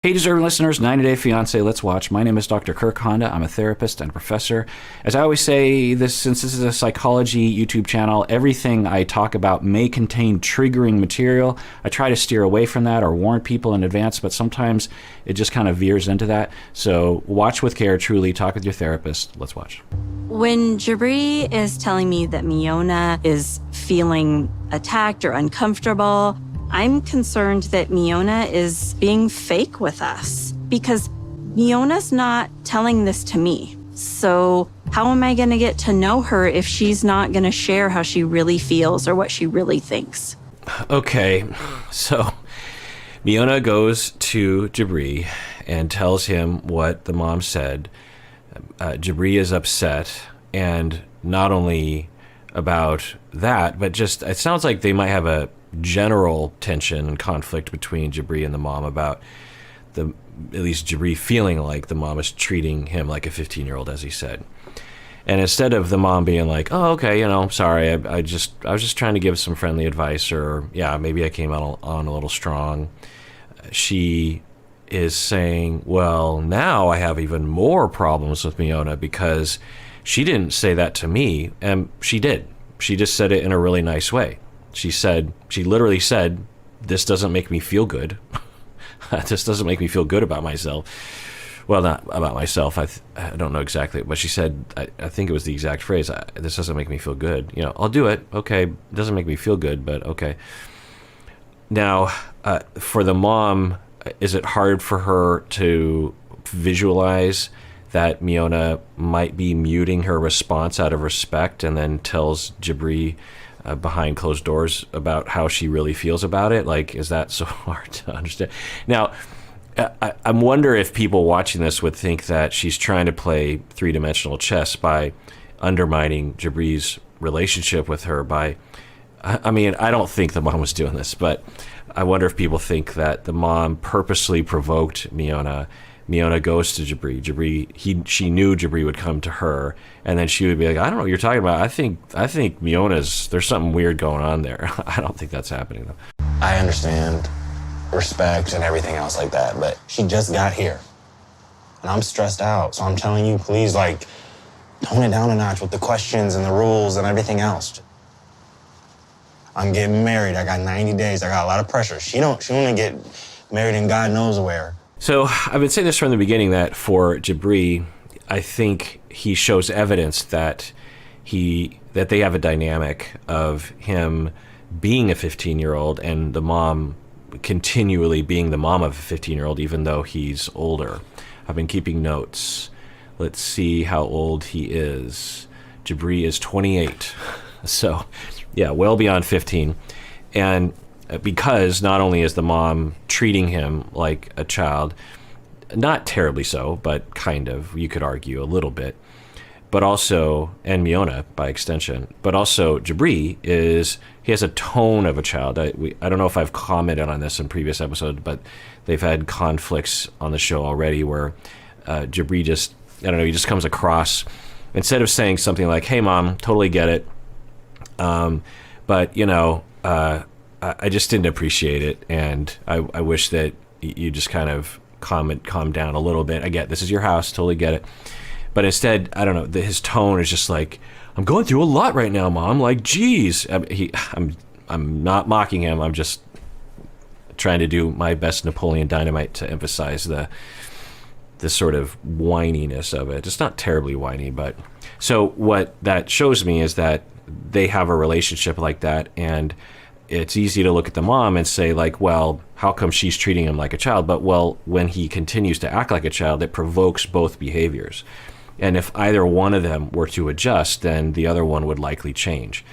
Hey, deserving listeners, 90-Day Fiancé, let's watch. My name is Dr. Kirk Honda. I'm a therapist and a professor. As I always say, since this is a psychology YouTube channel, everything I talk about may contain triggering material. I try to steer away from that or warn people in advance, but sometimes it just kind of veers into that. So watch with care, truly. Talk with your therapist. Let's watch. When Jibri is telling me that Miona is feeling attacked or uncomfortable, I'm concerned that Miona is being fake with us because Miona's not telling this to me. So how am I going to get to know her if she's not going to share how she really feels or what she really thinks? Okay, so Miona goes to Jibri and tells him what the mom said. Jibri is upset, and not only about that, but just it sounds like they might have a general tension and conflict between Jibri and the mom about at least Jibri feeling like the mom is treating him like a 15-year-old, as he said. And instead of the mom being like, oh, okay, sorry, I was just trying to give some friendly advice, or yeah, maybe I came out on a little strong, she is saying, well, now I have even more problems with Miona because she didn't say that to me, and she did. She just said it in a really nice way. She literally said, this doesn't make me feel good. This doesn't make me feel good about myself. Well, not about myself. I don't know exactly, but she said, I think it was the exact phrase, this doesn't make me feel good. I'll do it. Okay. It doesn't make me feel good, but okay. Now, for the mom, is it hard for her to visualize that Miona might be muting her response out of respect and then tells Jibri behind closed doors about how she really feels about it? Like, is that so hard to understand? Now, I wonder if people watching this would think that she's trying to play three-dimensional chess by undermining Jibri's relationship with her by, I mean, I don't think the mom was doing this, but I wonder if people think that the mom purposely provoked Miona. Miona goes to Jibri. She knew Jibri would come to her, and then she would be like, I don't know what you're talking about. I think there's something weird going on there. I don't think that's happening, though. I understand respect and everything else like that, but she just got here. And I'm stressed out, so I'm telling you, please, tone it down a notch with the questions and the rules and everything else. I'm getting married. I got 90 days. I got a lot of pressure. She don't get married in God knows where. So I've been saying this from the beginning that for Jibri, I think he shows evidence that they have a dynamic of him being a 15-year-old and the mom continually being the mom of a 15-year-old, even though he's older. I've been keeping notes. Let's see how old he is. Jibri is 28. So yeah, well beyond 15. And because not only is the mom treating him like a child, not terribly so, but kind of, you could argue a little bit, but also, and Miona by extension, but also Jibri he has a tone of a child. I don't know if I've commented on this in previous episodes, but they've had conflicts on the show already where Jibri he just comes across, instead of saying something like, hey mom, totally get it, but I just didn't appreciate it, and I wish that you just kind of calm down a little bit. I get this is your house, totally get it. But instead, I don't know, his tone is just like, I'm going through a lot right now, mom. Like, geez. I'm not mocking him. I'm just trying to do my best Napoleon Dynamite to emphasize the sort of whininess of it. It's not terribly whiny, but so what that shows me is that they have a relationship like that, and it's easy to look at the mom and say, like, well, how come she's treating him like a child? But, well, when he continues to act like a child, it provokes both behaviors. And if either one of them were to adjust, then the other one would likely change.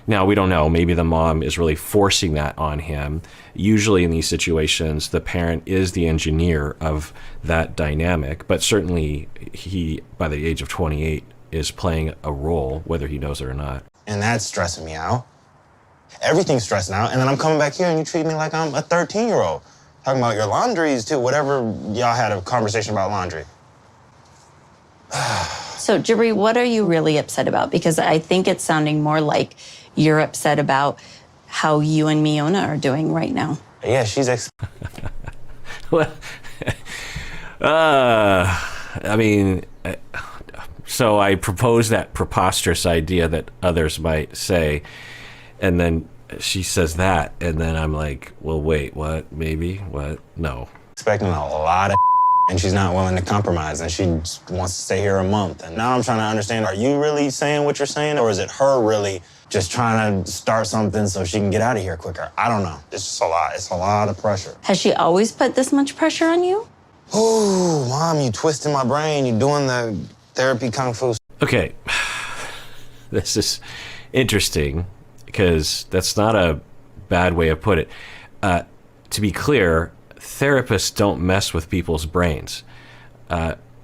Now, we don't know. Maybe the mom is really forcing that on him. Usually in these situations, the parent is the engineer of that dynamic, but certainly he, by the age of 28, is playing a role, whether he knows it or not. And that's stressing me out. Everything's stressing out, and then I'm coming back here and you treat me like I'm a 13-year-old. Talking about your laundries, too, whatever y'all had a conversation about laundry. So, Jibri, what are you really upset about? Because I think it's sounding more like you're upset about how you and Miona are doing right now. Yeah, she's Well, I mean, so I propose that preposterous idea that others might say, and then she says that, and then I'm like, well, wait, what? Maybe? What? No. Expecting a lot of and she's not willing to compromise, and she just wants to stay here a month. And now I'm trying to understand, are you really saying what you're saying, or is it her really just trying to start something so she can get out of here quicker? I don't know. It's just a lot. It's a lot of pressure. Has she always put this much pressure on you? Ooh, Mom, you twisting my brain. You doing the therapy kung fu. Okay. This is interesting because that's not a bad way to put it. To be clear, therapists don't mess with people's brains.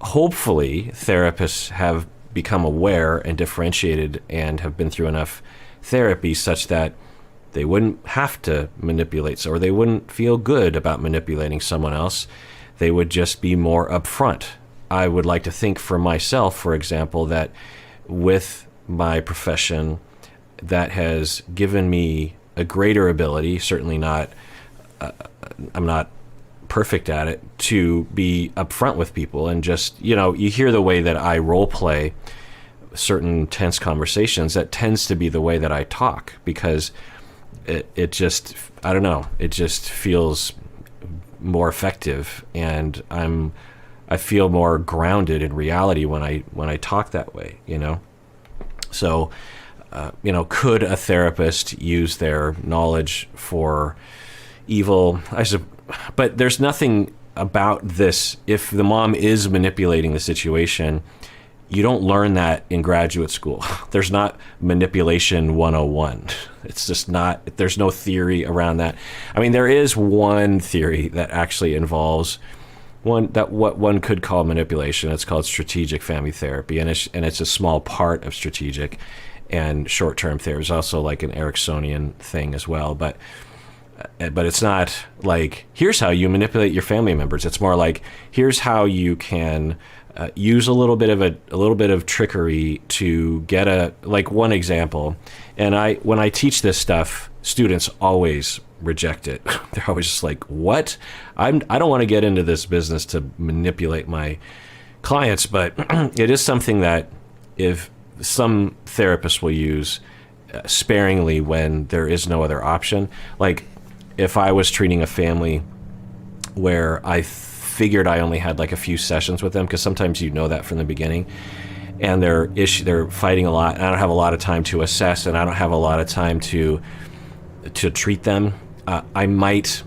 Hopefully, therapists have become aware and differentiated and have been through enough therapy such that they wouldn't have to manipulate, or they wouldn't feel good about manipulating someone else. They would just be more upfront. I would like to think for myself, for example, that with my profession, that has given me a greater ability, certainly not, I'm not perfect at it, to be upfront with people and just, you hear the way that I role play certain tense conversations. That tends to be the way that I talk because it just, I don't know, it just feels more effective, and I feel more grounded in reality when I talk that way, So, could a therapist use their knowledge for evil? But there's nothing about this. If the mom is manipulating the situation, you don't learn that in graduate school. There's not manipulation 101. It's just not, there's no theory around that. I mean, there is one theory that actually involves what one could call manipulation. It's called strategic family therapy, and it's a small part of strategic and short-term therapy. There's also like an Ericksonian thing as well, but it's not like, here's how you manipulate your family members. It's more like, here's how you can use a little bit of trickery to get one example. And when I teach this stuff, students always reject it. They're always just like, what? I don't want to get into this business to manipulate my clients, but it is something that if some therapists will use sparingly when there is no other option. Like, if I was treating a family where I figured I only had like a few sessions with them, because sometimes you know that from the beginning, and they're fighting a lot, and I don't have a lot of time to assess, and I don't have a lot of time to treat them, I might,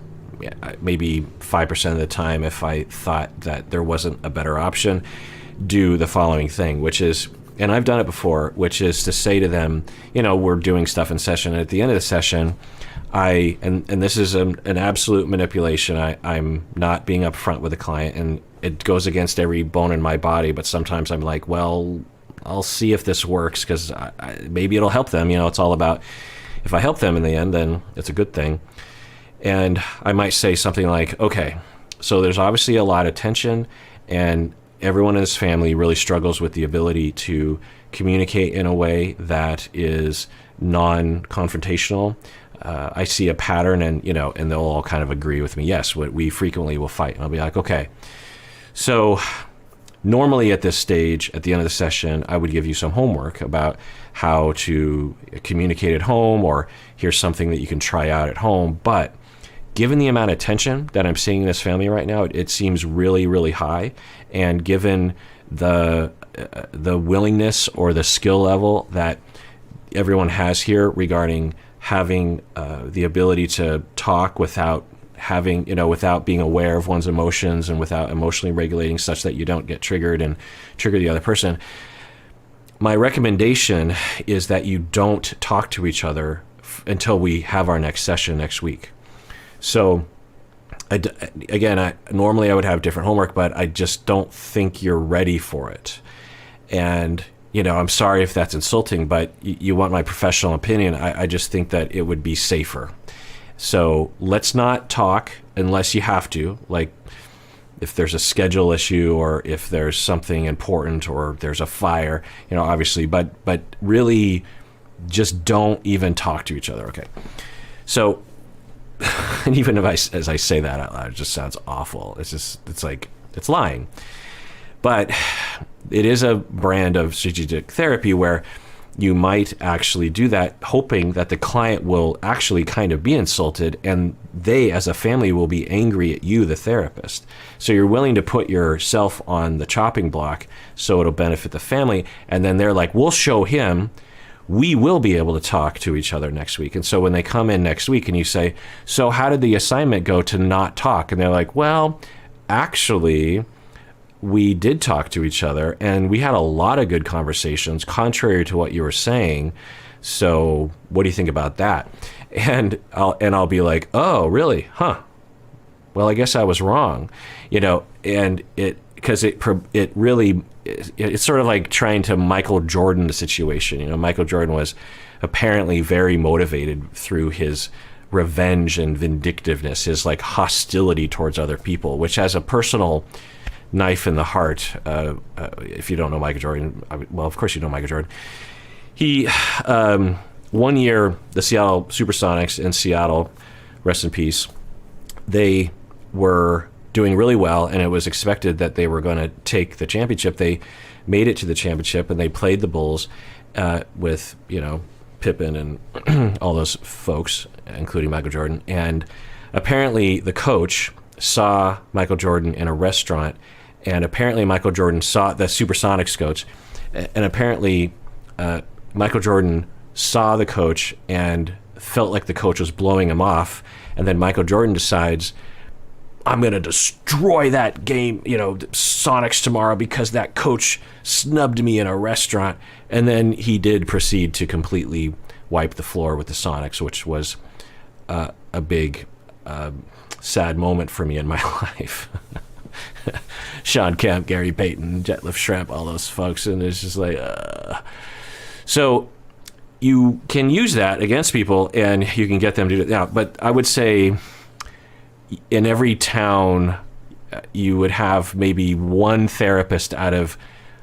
maybe 5% of the time, if I thought that there wasn't a better option, do the following thing, which is, and I've done it before, which is to say to them, we're doing stuff in session, and at the end of the session, and this is an absolute manipulation. I'm not being upfront with the client, and it goes against every bone in my body, but sometimes I'm like, well, I'll see if this works, because maybe it'll help them. It's all about, if I help them in the end, then it's a good thing. And I might say something like, okay, so there's obviously a lot of tension, and everyone in this family really struggles with the ability to communicate in a way that is non-confrontational. I see a pattern, and they'll all kind of agree with me. Yes, we frequently will fight. And I'll be like, okay, so normally at this stage, at the end of the session, I would give you some homework about how to communicate at home, or here's something that you can try out at home. But given the amount of tension that I'm seeing in this family right now, it seems really, really high. And given the willingness or the skill level that everyone has here regarding having the ability to talk without without being aware of one's emotions, and without emotionally regulating such that you don't get triggered and trigger the other person, my recommendation is that you don't talk to each other until we have our next session next week. So normally I would have different homework, but I just don't think you're ready for it. And I'm sorry if that's insulting, but you want my professional opinion. I just think that it would be safer. So let's not talk unless you have to, like if there's a schedule issue, or if there's something important, or there's a fire, obviously, but really just don't even talk to each other. Okay. So, and even as I say that out loud, it just sounds awful. It's like, it's lying. But it is a brand of strategic therapy where you might actually do that, hoping that the client will actually kind of be insulted, and they, as a family, will be angry at you, the therapist. So you're willing to put yourself on the chopping block so it'll benefit the family. And then they're like, we'll show him, we will be able to talk to each other next week. And so when they come in next week and you say, so how did the assignment go to not talk? And they're like, well, actually, we did talk to each other and we had a lot of good conversations contrary to what you were saying. So what do you think about that? And I'll be like, oh, really? Huh. Well, I guess I was wrong, and because it really, it's sort of like trying to Michael Jordan the situation. Michael Jordan was apparently very motivated through his revenge and vindictiveness, his like hostility towards other people, which has a personal knife in the heart. If you don't know Michael Jordan, well, of course you know Michael Jordan. He, one year, the Seattle Supersonics in Seattle, rest in peace, they were doing really well, and it was expected that they were going to take the championship. They made it to the championship, and they played the Bulls with, Pippen and all those folks, including Michael Jordan. And apparently the coach saw Michael Jordan in a restaurant, and apparently Michael Jordan saw the Supersonics coach, and apparently Michael Jordan saw the coach and felt like the coach was blowing him off, and then Michael Jordan decides, I'm going to destroy that game, Sonics tomorrow because that coach snubbed me in a restaurant. And then he did proceed to completely wipe the floor with the Sonics, which was a big sad moment for me in my life. Sean Kemp, Gary Payton, Jetliff Shrimp, all those folks. And it's just like, So you can use that against people and you can get them to do it. Now, but I would say in every town, you would have maybe one therapist out of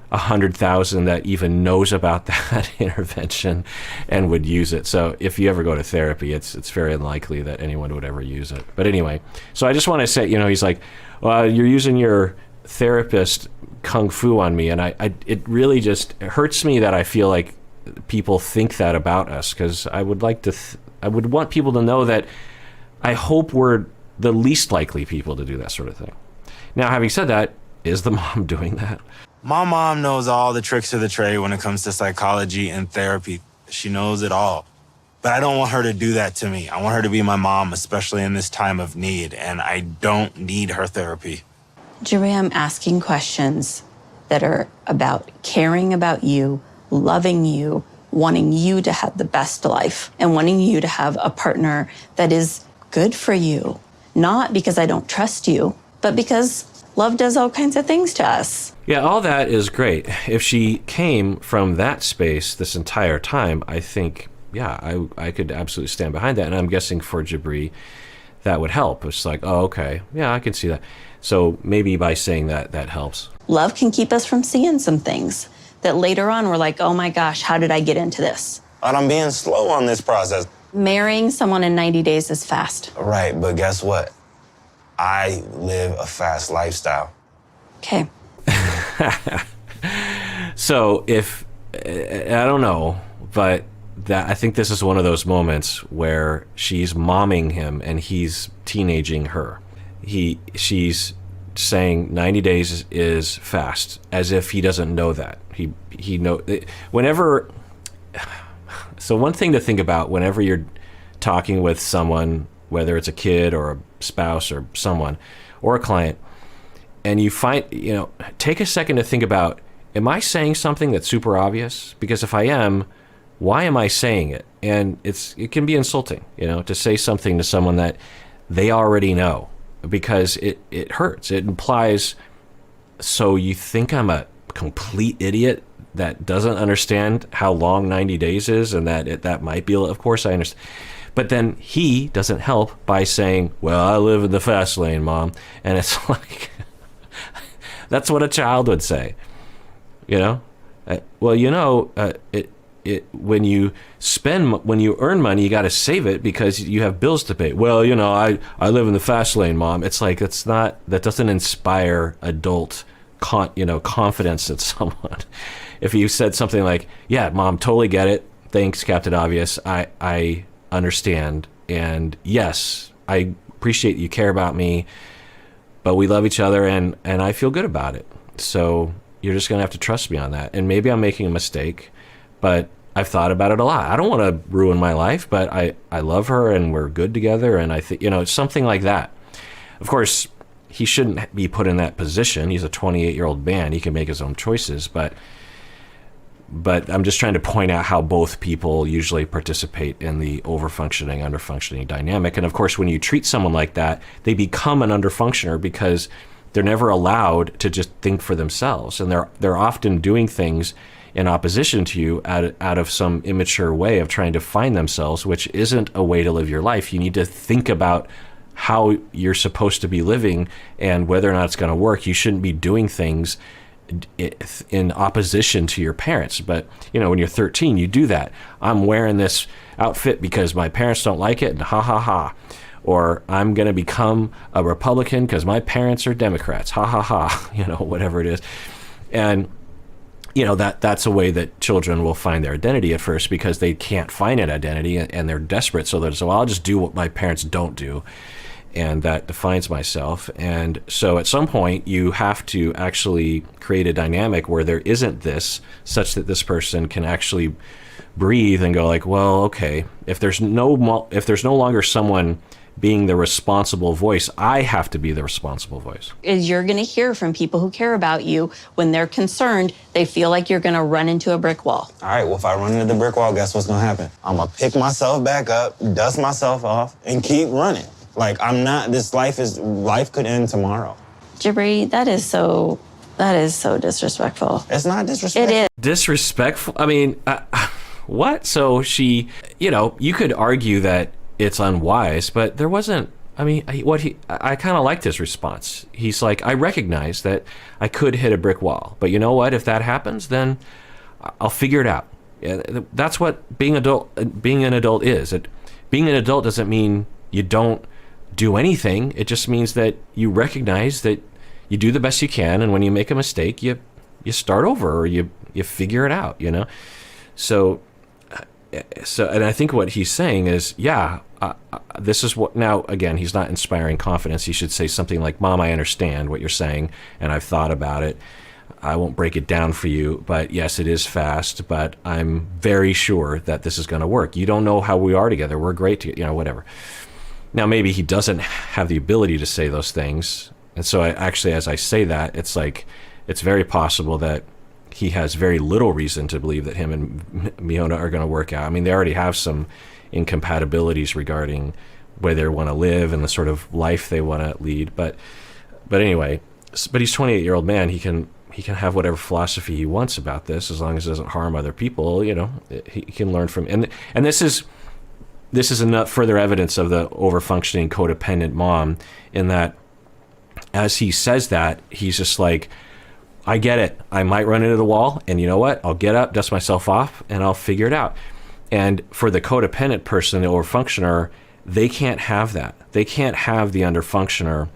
100,000 that even knows about that intervention and would use it. So if you ever go to therapy, it's very unlikely that anyone would ever use it. But anyway, so I just want to say, he's like, well, you're using your therapist kung fu on me, and it really just hurts me that I feel like people think that about us, because I would like to, I would want people to know that I hope we're the least likely people to do that sort of thing. Now, having said that, is the mom doing that? My mom knows all the tricks of the trade when it comes to psychology and therapy. She knows it all. But I don't want her to do that to me. I want her to be my mom, especially in this time of need, and I don't need her therapy. Jibri, I'm asking questions that are about caring about you, loving you, wanting you to have the best life, and wanting you to have a partner that is good for you. Not because I don't trust you, but because love does all kinds of things to us. Yeah, all that is great. If she came from that space this entire time, I think, yeah, I could absolutely stand behind that. And I'm guessing for Jibri, that would help. It's like, oh, okay, yeah, I can see that. So maybe by saying that, that helps. Love can keep us from seeing some things that later on we're like, oh my gosh, how did I get into this? But I'm being slow on this process. Marrying someone in 90 days is fast. Right, but guess what? I live a fast lifestyle. Okay. So if, I don't know, but that I think this is one of those moments where she's momming him and he's teenaging her. She's saying 90 days is fast, as if he doesn't know that. He know whenever. So one thing to think about whenever you're talking with someone, whether it's a kid or a spouse or someone or a client, and you find, take a second to think about, am I saying something that's super obvious? Because if I am, why am I saying it? And it can be insulting, to say something to someone that they already know, because it hurts. It implies, so you think I'm a complete idiot that doesn't understand how long 90 days is, and that might be, of course I understand. But then he doesn't help by saying, well, I live in the fast lane, Mom. And it's like, that's what a child would say, well, when you earn money, you got to save it because you have bills to pay. Well, I live in the fast lane, Mom. It's like, that doesn't inspire adult confidence in someone. If you said something like, yeah, Mom, totally get it. Thanks, Captain Obvious. I understand. And yes, I appreciate you care about me, but we love each other and I feel good about it. So you're just going to have to trust me on that. And maybe I'm making a mistake, but I've thought about it a lot. I don't want to ruin my life, but I love her and we're good together. And I think, something like that. Of course, he shouldn't be put in that position. He's a 28-year-old man. He can make his own choices, but I'm just trying to point out how both people usually participate in the overfunctioning, underfunctioning dynamic. And of course, when you treat someone like that, they become an underfunctioner because they're never allowed to just think for themselves. And they're often doing things in opposition to you out of some immature way of trying to find themselves, which isn't a way to live your life. You need to think about how you're supposed to be living and whether or not it's going to work. You shouldn't be doing things in opposition to your parents. But when you're 13, you do that. I'm wearing this outfit because my parents don't like it, and ha ha ha. Or I'm going to become a Republican because my parents are Democrats, ha ha ha. Whatever it is. And that's a way that children will find their identity at first because they can't find an identity and they're desperate. So they're I'll just do what my parents don't do. And that defines myself. And so at some point you have to actually create a dynamic where there isn't this, such that this person can actually breathe and go like, well, okay, if there's no longer someone being the responsible voice, I have to be the responsible voice. You're going to hear from people who care about you when they're concerned, they feel like you're going to run into a brick wall. All right, well, if I run into the brick wall, guess what's going to happen? I'm going to pick myself back up, dust myself off, and keep running. Like, life could end tomorrow. Jibri, that is so disrespectful. It's not disrespectful. It is. Disrespectful? I mean, what? So she, you could argue that it's unwise, but there wasn't, I kind of liked his response. He's like, I recognize that I could hit a brick wall, but you know what? If that happens, then I'll figure it out. That's what being an adult is. Being an adult doesn't mean you don't do anything. It just means that you recognize that you do the best you can, and when you make a mistake, you start over or you figure it out, So, and I think what he's saying is, this is what, now, again, he's not inspiring confidence. He should say something like, Mom, I understand what you're saying, and I've thought about it. I won't break it down for you, but yes, it is fast, but I'm very sure that this is going to work. You don't know how we are together. We're great together, whatever. Now, maybe he doesn't have the ability to say those things. And so as I say that, it's like, it's very possible that he has very little reason to believe that him and Miona are going to work out. I mean, they already have some incompatibilities regarding where they want to live and the sort of life they want to lead. But anyway, he's a 28-year-old man. He can have whatever philosophy he wants about this, as long as it doesn't harm other people. He can learn from, and this is further evidence of the overfunctioning codependent mom, in that as he says that, he's just like, I get it. I might run into the wall, and you know what? I'll get up, dust myself off, and I'll figure it out. And for the codependent person, the overfunctioner, they can't have that. They can't have the underfunctioner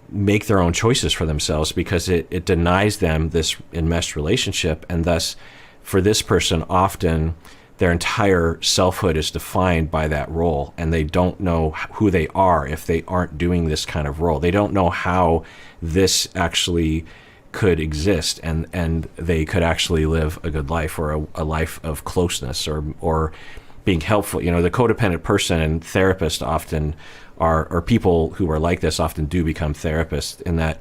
make their own choices for themselves, because it denies them this enmeshed relationship. And thus, for this person, often their entire selfhood is defined by that role, and they don't know who they are if they aren't doing this kind of role. They don't know how this actually could exist, and they could actually live a good life, or a life of closeness, or being helpful. The codependent person and therapist often or people who are like this often do become therapists, in that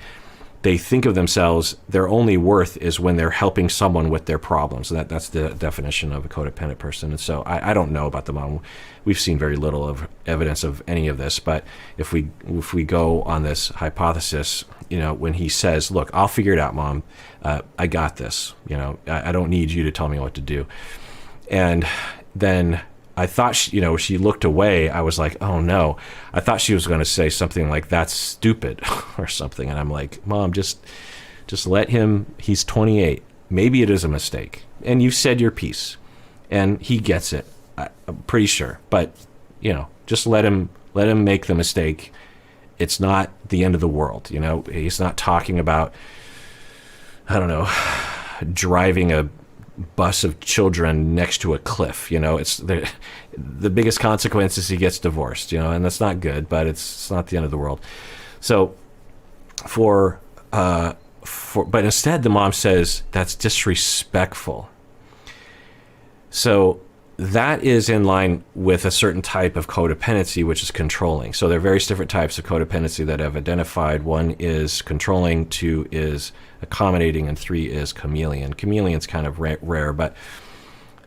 they think of themselves, their only worth is when they're helping someone with their problems. And that's the definition of a codependent person. And so I don't know about the mom. We've seen very little of evidence of any of this. But if we go on this hypothesis, when he says, look, I'll figure it out, Mom. I got this. I don't need you to tell me what to do. And then I thought, she looked away. I was like, oh no. I thought she was going to say something like, that's stupid or something. And I'm like, Mom, just let him, he's 28. Maybe it is a mistake. And you've said your piece. and he gets it. I'm pretty sure. But, just let him make the mistake. It's not the end of the world. He's not talking about, I don't know, driving a bus of children next to a cliff. It's the biggest consequence is he gets divorced, and that's not good, but it's not the end of the world. So but instead the mom says that's disrespectful. So that is in line with a certain type of codependency, which is controlling. So there are various different types of codependency that I've identified. 1 is controlling, 2 is accommodating, and 3 is chameleon. Chameleon's kind of rare, but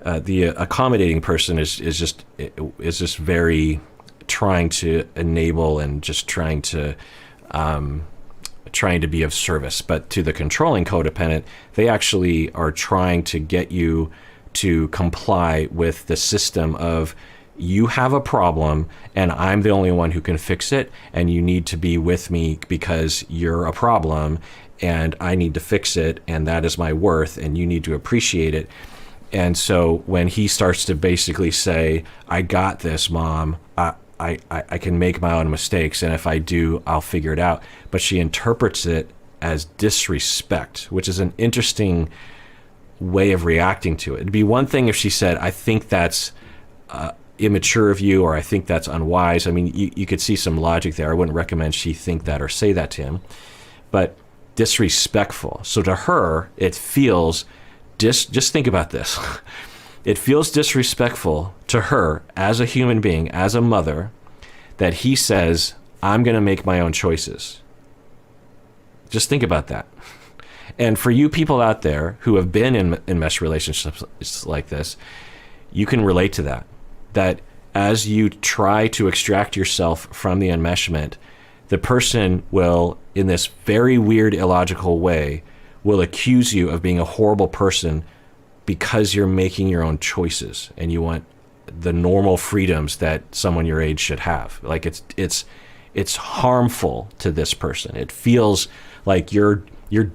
the accommodating person is just very trying to enable and just trying to be of service. But to the controlling codependent, they actually are trying to get you to comply with the system of, you have a problem and I'm the only one who can fix it, and you need to be with me because you're a problem and I need to fix it, and that is my worth, and you need to appreciate it. And so when he starts to basically say, I got this, Mom, I can make my own mistakes, and if I do, I'll figure it out. But she interprets it as disrespect, which is an interesting way of reacting to it. It'd be one thing if she said, I think that's immature of you, or I think that's unwise. I mean, you could see some logic there. I wouldn't recommend she think that or say that to him. But disrespectful. So to her, it feels, just think about this. It feels disrespectful to her as a human being, as a mother, that he says, I'm going to make my own choices. Just think about that. And for you people out there who have been in enmeshed relationships like this, you can relate to that. That as you try to extract yourself from the enmeshment, the person will, in this very weird, illogical way, will accuse you of being a horrible person because you're making your own choices and you want the normal freedoms that someone your age should have. Like it's harmful to this person. It feels like you're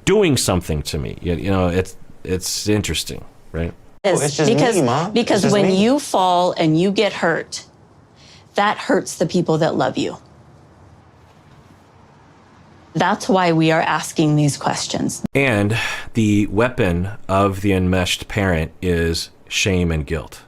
doing something to me. It's interesting, right? It's just me, Mom. Because It's just when me. you fall and you get hurt, that hurts the people that love you. That's why we are asking these questions. And the weapon of the enmeshed parent is shame and guilt.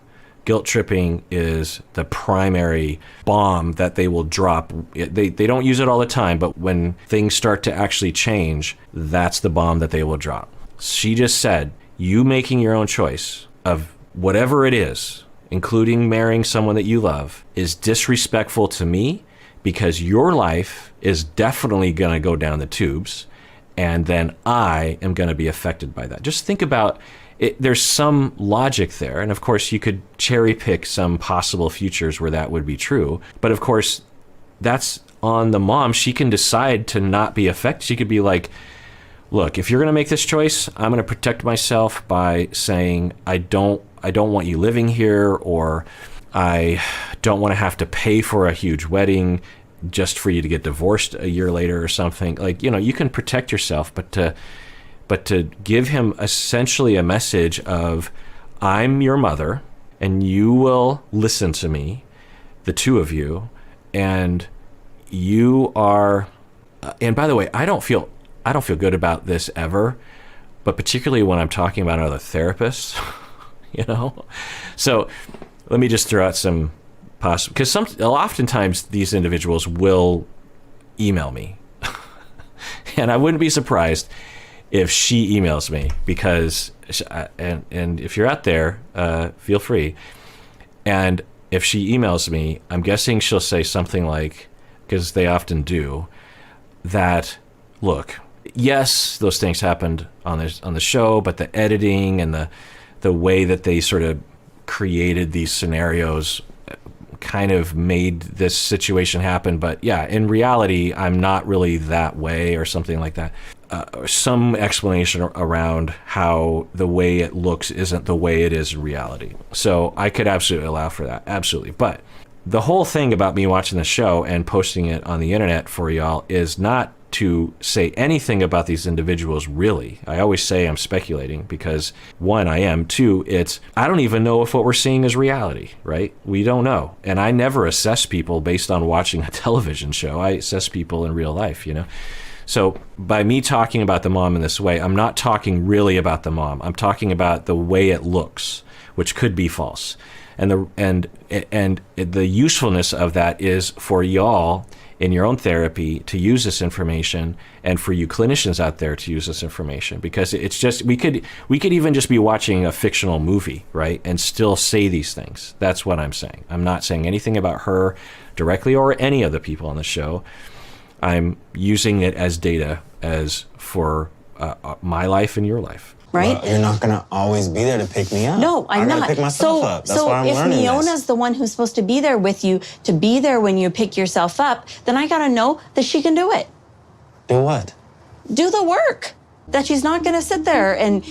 Guilt tripping is the primary bomb that they will drop. They don't use it all the time, but when things start to actually change, that's the bomb that they will drop. She just said, you making your own choice of whatever it is, including marrying someone that you love, is disrespectful to me because your life is definitely going to go down the tubes, and then I am going to be affected by that. Just think about it. There's some logic there, and of course you could cherry pick some possible futures where that would be true, but of course that's on the mom. She can decide to not be affected. She could be like, look, if you're going to make this choice, I'm going to protect myself by saying I don't want you living here, or I don't want to have to pay for a huge wedding just for you to get divorced a year later or something. Like, you can protect yourself, but to give him essentially a message of, I'm your mother and you will listen to me, the two of you, and you are, and by the way, I don't feel good about this ever, but particularly when I'm talking about another therapist, So let me just throw out some possible, because oftentimes these individuals will email me, and I wouldn't be surprised if she emails me, because, and if you're out there, feel free. And if she emails me, I'm guessing she'll say something like, because they often do, that, look, yes, those things happened on the show, but the editing and the way that they sort of created these scenarios kind of made this situation happen. But yeah, in reality, I'm not really that way, or something like that. Some explanation around how the way it looks isn't the way it is in reality. So I could absolutely allow for that. Absolutely. But the whole thing about me watching the show and posting it on the internet for y'all is not to say anything about these individuals, really. I always say I'm speculating because, one, I am. Two, I don't even know if what we're seeing is reality, right? We don't know. And I never assess people based on watching a television show. I assess people in real life, you know? So by me talking about the mom in this way, I'm not talking really about the mom. I'm talking about the way it looks, which could be false. And the usefulness of that is for y'all in your own therapy to use this information, and for you clinicians out there to use this information, because it's just, we could even just be watching a fictional movie, right, and still say these things. That's what I'm saying. I'm not saying anything about her directly or any of the people on the show. I'm using it as data as for my life and your life. Right? Well, you're not going to always be there to pick me up. No, I'm not. I got to pick myself up. That's why I'm if learning Miona's this. the one who's supposed to be there with you, to be there when you pick yourself up, then I got to know that she can do it. Do what? Do the work. That she's not going to sit there and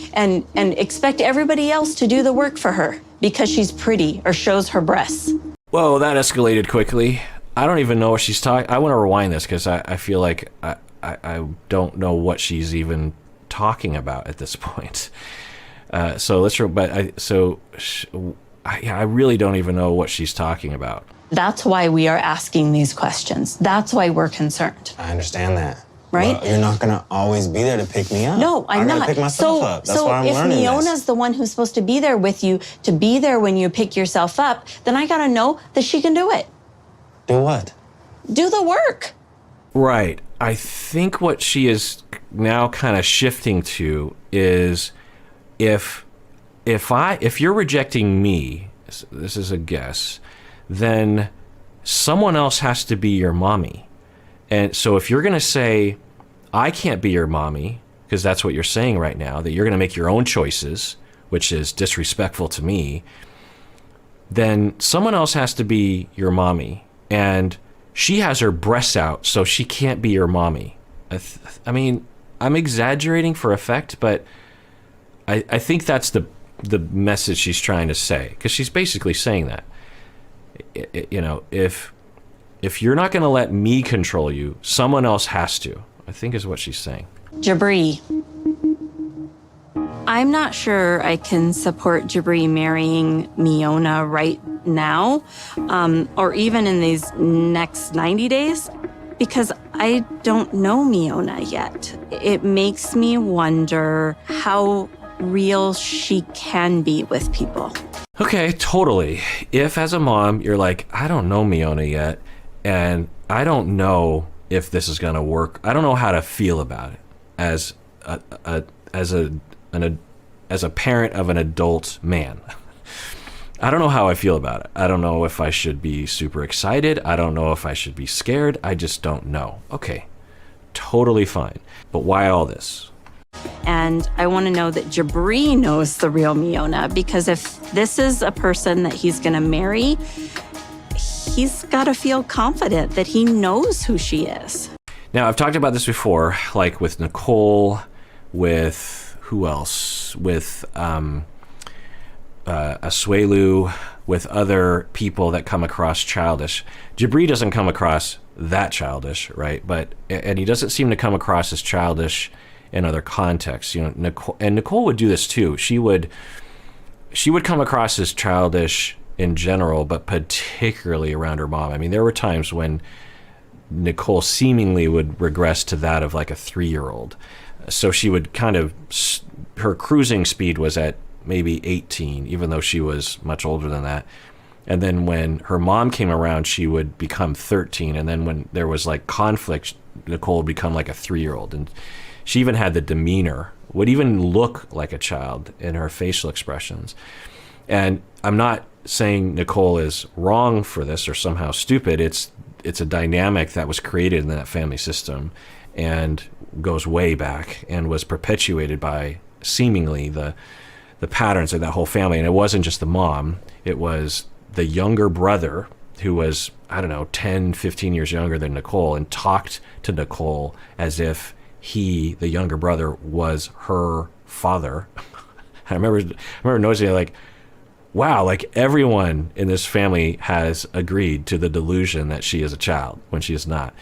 expect everybody else to do the work for her because she's pretty or shows her breasts. Whoa, that escalated quickly. I don't even know what she's talking. I want to rewind this because I feel like I don't know what she's even talking about at this point. So let's. I really don't even know what she's talking about. That's why we are asking these questions. That's why we're concerned. I understand that. Right? But you're not going to always be there to pick me up. No, I'm I not. got to pick myself up. That's why I'm if learning Miona's this. the one who's supposed to be there with you, to be there when you pick yourself up, then I got to know that she can do it. Do what? Do the work. Right. I think what she is now kind of shifting to is if you're rejecting me, this is a guess, then someone else has to be your mommy. And so if you're going to say, I can't be your mommy, because that's what you're saying right now, that you're going to make your own choices, which is disrespectful to me, then someone else has to be your mommy. And she has her breasts out, so she can't be your mommy. I mean, I'm exaggerating for effect, but I think that's the message she's trying to say, because she's basically saying that, you know, if you're not going to let me control you, someone else has to, I think is what she's saying. Jabri. I'm not sure I can support Jibri marrying Miona right now, or even in these next 90 days, because I don't know Miona yet. It makes me wonder how real she can be with people. Okay, totally. If as a mom, you're like, I don't know Miona yet, and I don't know if this is going to work. I don't know how to feel about it as a parent of an adult man. I don't know how I feel about it. I don't know if I should be super excited. I don't know if I should be scared. I just don't know. Okay, totally fine. But why all this? And I want to know that Jibri knows the real Miona, because if this is a person that he's going to marry, he's got to feel confident that he knows who she is. Now, I've talked about this before, like with Nicole, with who else? With Asuelu, with other people that come across childish. Jibri doesn't come across that childish, right? And he doesn't seem to come across as childish in other contexts. You know, Nicole would do this too. She would come across as childish in general, but particularly around her mom. I mean, there were times when Nicole seemingly would regress to that of like a 3-year-old. So she would her cruising speed was at maybe 18, even though she was much older than that. And then when her mom came around, she would become 13. And then when there was like conflict, Nicole would become like a 3-year-old. And she even had the demeanor, would even look like a child in her facial expressions. And I'm not saying Nicole is wrong for this or somehow stupid. It's a dynamic that was created in that family system and goes way back and was perpetuated by seemingly the patterns of that whole family. And it wasn't just the mom, it was the younger brother who was, I don't know, 10, 15 years younger than Nicole, and talked to Nicole as if he, the younger brother, was her father. I remember noticing, like, wow, like everyone in this family has agreed to the delusion that she is a child when she is not.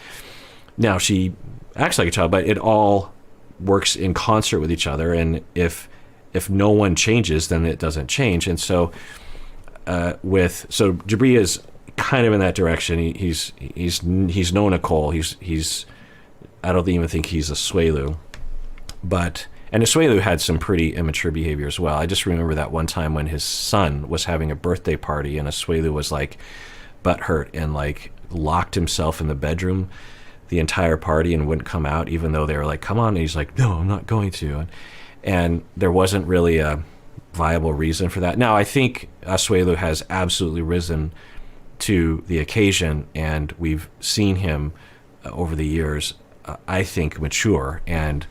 Now, she acts like a child, but it all works in concert with each other. And if no one changes, then it doesn't change. And so so Jibri is kind of in that direction. He's no Nicole. He's I don't even think he's a Swelu, and Asuelu had some pretty immature behavior as well. I just remember that one time when his son was having a birthday party and Asuelu was like butthurt and like locked himself in the bedroom the entire party and wouldn't come out, even though they were like, come on. And he's like, no, I'm not going to. And there wasn't really a viable reason for that. Now, I think Asuelu has absolutely risen to the occasion, and we've seen him over the years, I think, mature, and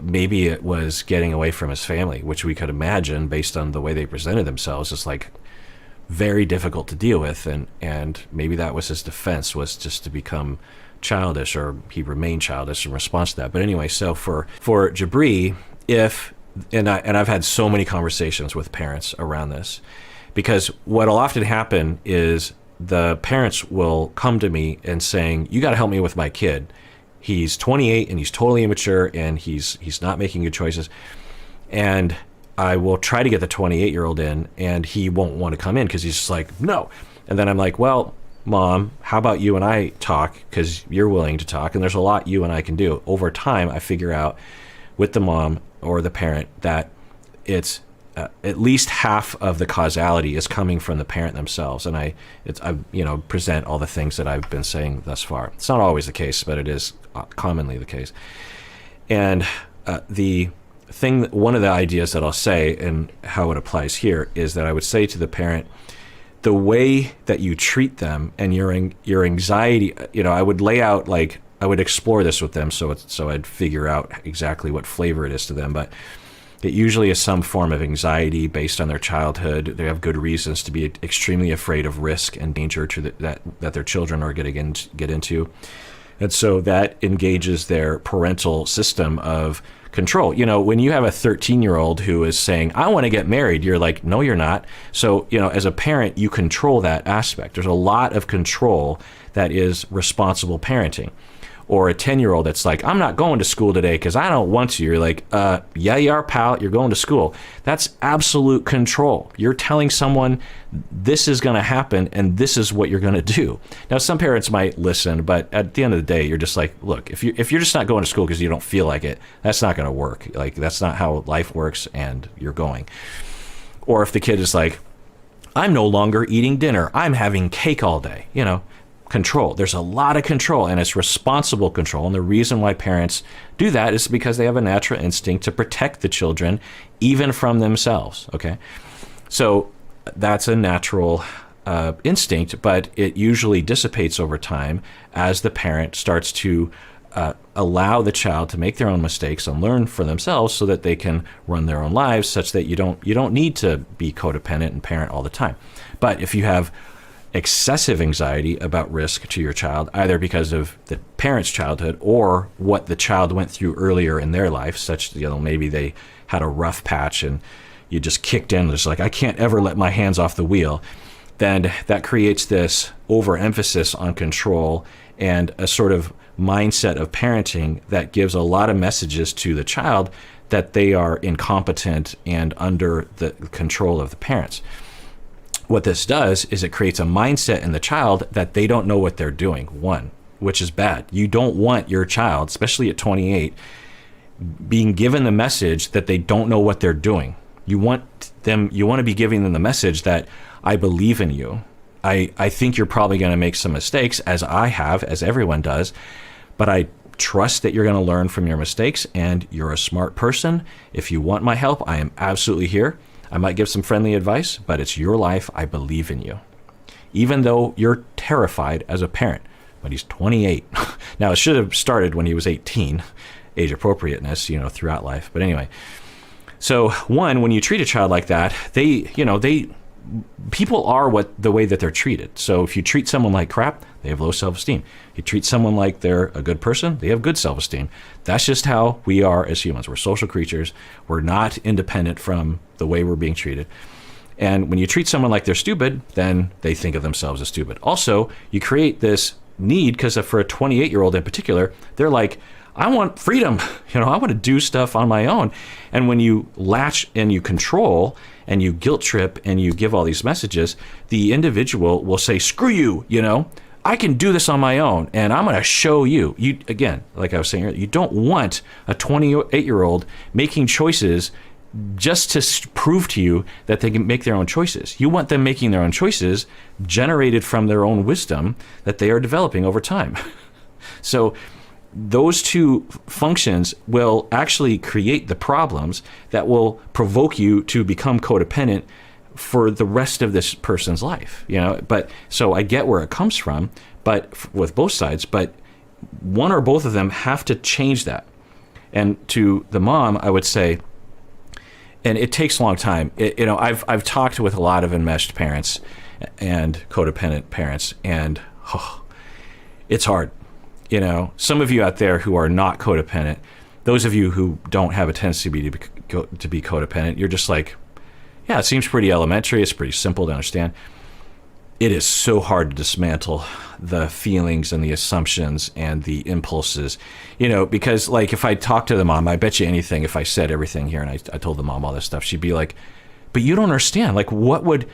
maybe it was getting away from his family, which we could imagine based on the way they presented themselves. It's like very difficult to deal with, and maybe that was his defense, was just to become childish, or he remained childish in response to that. But anyway, so for Jibri, I've had so many conversations with parents around this, because what'll often happen is the parents will come to me and saying, you got to help me with my kid. He's 28 and he's totally immature and he's not making good choices. And I will try to get the 28-year-old in, and he won't want to come in because he's just like, no. And then I'm like, well, Mom, how about you and I talk, because you're willing to talk, and there's a lot you and I can do. Over time, I figure out with the mom or the parent that it's at least half of the causality is coming from the parent themselves. And I present all the things that I've been saying thus far. It's not always the case, but it is commonly the case. And one of the ideas that I'll say, and how it applies here, is that I would say to the parent, the way that you treat them and your anxiety, I would lay out, like, I would explore this with them, so I'd figure out exactly what flavor it is to them. But it usually is some form of anxiety based on their childhood. They have good reasons to be extremely afraid of risk and danger that their children are going to get into. And so that engages their parental system of control. When you have a 13-year-old who is saying, I want to get married, you're like, no, you're not. So, as a parent, you control that aspect. There's a lot of control that is responsible parenting. Or a 10-year-old that's like, I'm not going to school today because I don't want to. You're like, yeah, you are, pal. You're going to school. That's absolute control. You're telling someone this is going to happen and this is what you're going to do. Now, some parents might listen, but at the end of the day, you're just like, look, if you're just not going to school because you don't feel like it, that's not going to work. Like, that's not how life works, and you're going. Or if the kid is like, I'm no longer eating dinner. I'm having cake all day, Control. There's a lot of control, and it's responsible control. And the reason why parents do that is because they have a natural instinct to protect the children, even from themselves. Okay. So that's a natural instinct, but it usually dissipates over time as the parent starts to allow the child to make their own mistakes and learn for themselves, so that they can run their own lives, such that you don't need to be codependent and parent all the time. But if you have excessive anxiety about risk to your child, either because of the parent's childhood or what the child went through earlier in their life, such maybe they had a rough patch and you just kicked in, it's like, I can't ever let my hands off the wheel, then that creates this overemphasis on control and a sort of mindset of parenting that gives a lot of messages to the child that they are incompetent and under the control of the parents. What this does is it creates a mindset in the child that they don't know what they're doing, which is bad. You don't want your child, especially at 28, being given the message that they don't know what they're doing. You want to be giving them the message that I believe in you. I think you're probably going to make some mistakes, as I have, as everyone does, but I trust that you're going to learn from your mistakes, and you're a smart person. If you want my help, I am absolutely here. I might give some friendly advice, but it's your life. I believe in you. Even though you're terrified as a parent, but he's 28. Now, it should have started when he was 18, age appropriateness, throughout life. But anyway, so when you treat a child like that, people are the way that they're treated. So if you treat someone like crap, they have low self-esteem. You treat someone like they're a good person, they have good self-esteem. That's just how we are as humans. We're social creatures. We're not independent from the way we're being treated. And when you treat someone like they're stupid, then they think of themselves as stupid. Also, you create this need, because for a 28-year-old in particular, they're like, I want freedom. I want to do stuff on my own. And when you latch and you control and you guilt trip and you give all these messages, the individual will say, screw you, I can do this on my own, and I'm going to show you. You, again, like I was saying earlier, you don't want a 28-year-old making choices just to prove to you that they can make their own choices. You want them making their own choices generated from their own wisdom that they are developing over time. So those two functions will actually create the problems that will provoke you to become codependent for the rest of this person's life, But so I get where it comes from, but with both sides, but one or both of them have to change that. And to the mom, I would say, and it takes a long time. I've talked with a lot of enmeshed parents and codependent parents, and it's hard. Some of you out there who are not codependent, those of you who don't have a tendency to be codependent, you're just like, yeah, it seems pretty elementary. It's pretty simple to understand. It is so hard to dismantle the feelings and the assumptions and the impulses, because like if I talk to the mom, I bet you anything, if I said everything here and I told the mom all this stuff, she'd be like, but you don't understand. Like, what would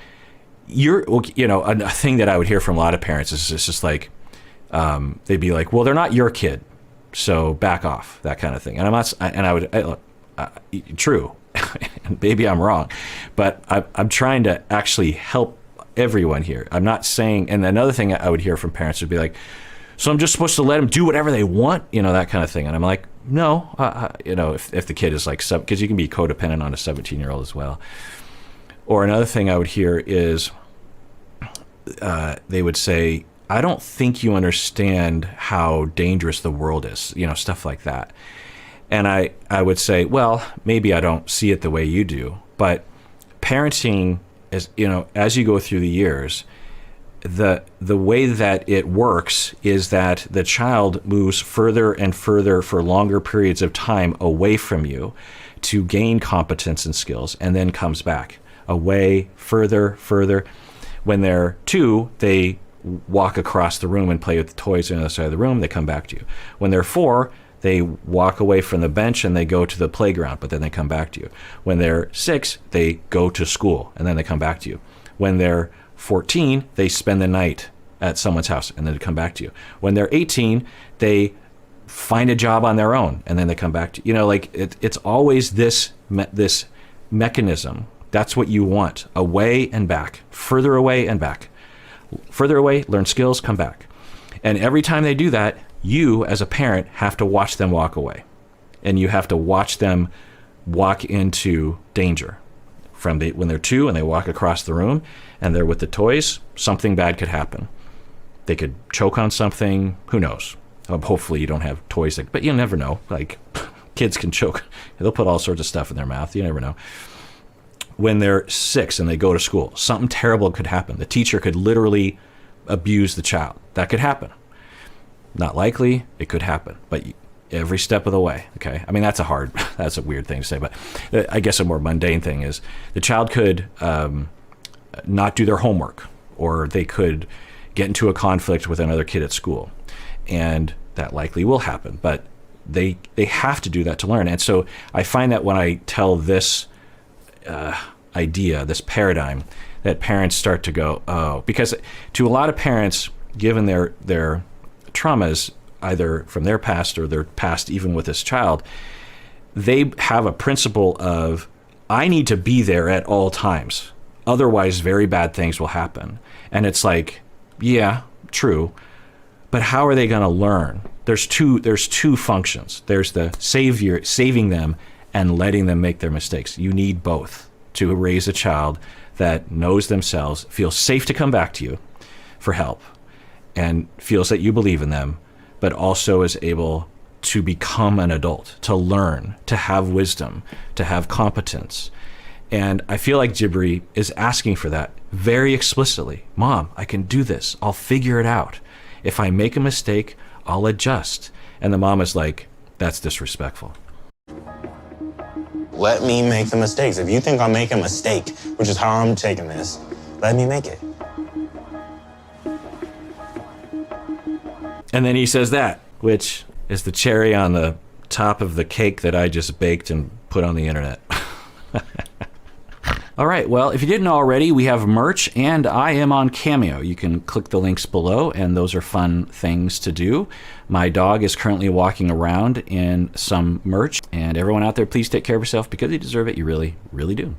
a thing that I would hear from a lot of parents is just like, they'd be like, well, they're not your kid, so back off, that kind of thing. And I'm not, and I would, true. And maybe I'm wrong, but I'm trying to actually help everyone here. I'm not saying, and another thing I would hear from parents would be like, so I'm just supposed to let them do whatever they want, that kind of thing. And I'm like, no, if the kid is like, because you can be codependent on a 17-year-old as well. Or another thing I would hear is they would say, I don't think you understand how dangerous the world is, stuff like that. And I would say, well, maybe I don't see it the way you do, but parenting is, as you go through the years, the way that it works is that the child moves further and further for longer periods of time away from you to gain competence and skills, and then comes back away further. When they're 2, they walk across the room and play with the toys on the other side of the room. They come back to you. When they're 4, they walk away from the bench and they go to the playground, but then they come back to you. When they're 6, they go to school and then they come back to you. When they're 14, they spend the night at someone's house and then they come back to you. When they're 18, they find a job on their own and then they come back to you. It's always this mechanism. That's what you want. Away and back, further away and back. Further away, learn skills, come back. And every time they do that, you as a parent have to watch them walk away, and you have to watch them walk into danger when they're 2 and they walk across the room and they're with the toys. Something bad could happen. They could choke on something. Who knows? Hopefully you don't have toys but you never know. Like, kids can choke. They'll put all sorts of stuff in their mouth. You never know. When they're 6 and they go to school, something terrible could happen. The teacher could literally abuse the child. That could happen. Not likely, it could happen, but every step of the way, okay? I mean, that's a weird thing to say, but I guess a more mundane thing is the child could not do their homework, or they could get into a conflict with another kid at school, and that likely will happen, but they have to do that to learn. And so I find that when I tell this idea, this paradigm, that parents start to go, oh, because to a lot of parents, given their traumas, either from their past or their past even with this child, they have a principle of, I need to be there at all times. Otherwise, very bad things will happen. And it's like, yeah, true. But how are they going to learn? There's two functions. There's the saving them and letting them make their mistakes. You need both to raise a child that knows themselves, feels safe to come back to you for help, and feels that you believe in them, but also is able to become an adult, to learn, to have wisdom, to have competence. And I feel like Jibri is asking for that very explicitly. Mom, I can do this. I'll figure it out. If I make a mistake, I'll adjust. And the mom is like, that's disrespectful. Let me make the mistakes. If you think I'll make a mistake, which is how I'm taking this, let me make it. And then he says that, which is the cherry on the top of the cake that I just baked and put on the internet. All right, well, if you didn't already, we have merch, and I am on Cameo. You can click the links below, and those are fun things to do. My dog is currently walking around in some merch, and everyone out there, please take care of yourself because you deserve it. You really, really do.